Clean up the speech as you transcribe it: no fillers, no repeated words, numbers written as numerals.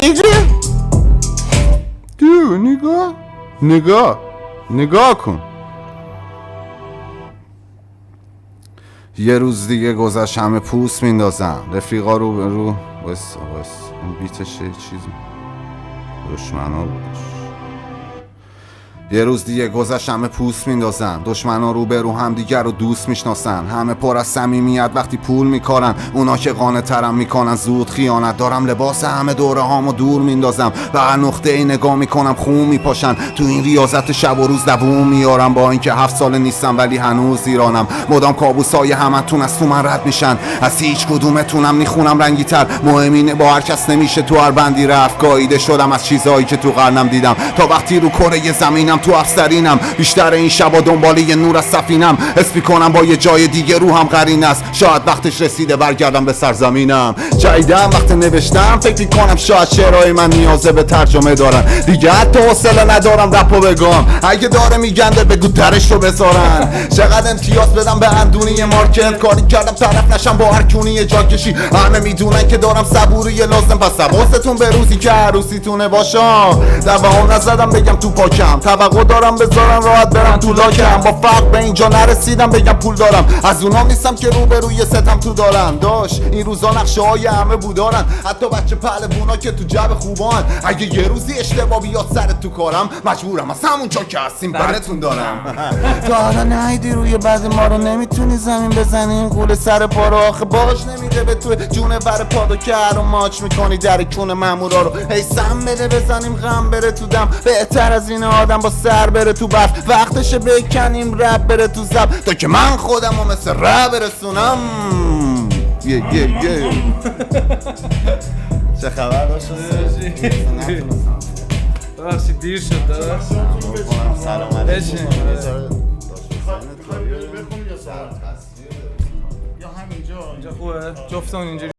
اینجا نگاه کن. یه روز دیگه گذشت همه پوست میندازن، رفیقا رو به رو وایسا این بیتش یه چیزی دشمنا بودش. یه روز دیگه گذشت همه پوست میندازن، دشمنا رو به رو هم دیگر رو دوست میشناسن، همه پر از صمیمیت وقتی پول میکارن، اونا که قانع ترم میکنن زود خیانت. دارم لباس همه دوره هامو دور میندازم، و نقطه ای نگاه میکنم خون میپاشن، تو این ریاضت شب و روز دووم میارم، با اینکه 7 سال نیستم ولی هنوز ایرانم. مدام کابوسای همتون از تو من رد میشن، از هیچ کدومتونم میخونم رنگی تر، مهمینه با هر کس نمیشه تو هر بندی رفت. گاییده شدم از چیزهایی که تو قرنم دیدم، تا وقتی رو کره زمینم تو افسرینم، بیشتر این شبا دنبال یه نور از سفینم، حس میکنم با یه جای دیگه روحم قرین است، شاید وقتش رسیده برگردم به سرزمینم. جایدم وقت نوشتم فکر میکنم شاید شعرهای من نیازه به ترجمه دارن، دیگه حتی حوصله ندارم رپو بگم، اگه داره میگنده بگو درش رو بذارن. چقدر امتیاز بدم به اندونی مارکت، کاری کردم طرف نشم با هر کونی جا کشی، همه میدونن که دارم صبوری لازم، پس حواستون به روزی که عروسیتونه باشم. دبام نزدم بگم تو پاکم، توقع دارم بذارم راحت برم تو لاکم، با فرق به اینجا نرسیدم بگم پول دارم، از اونام نیستم که روبروی ستم تو دارم. داشت این روزا نقشه های همه بودارن، حتی بچه پهلوونا که تو جب خوبان، اگه یه روزی اشتباه بیاد سرت تو کارم، مجبورم از همونجا که هستیم براتون دارم. تا حالا نهیدی روی بعد ما رو نمیتونی زمین بزنی، این قول سر پا رو آخه باش نمیده به تو جونه بر پادو که رو ماچ میکنی در کون مامورا رو، هی سم بده بزنیم غم بره تو دم، بهتر از این آدم با سر بره تو بف، وقتشه بکنیم رب بره تو زب، تا که من خودمو مثل رب برسونم. چه خبر باشه؟ ببخشید دیر شد داداش. سلام علیکم. یا همینجا خوبه؟ جفتمون اینجوری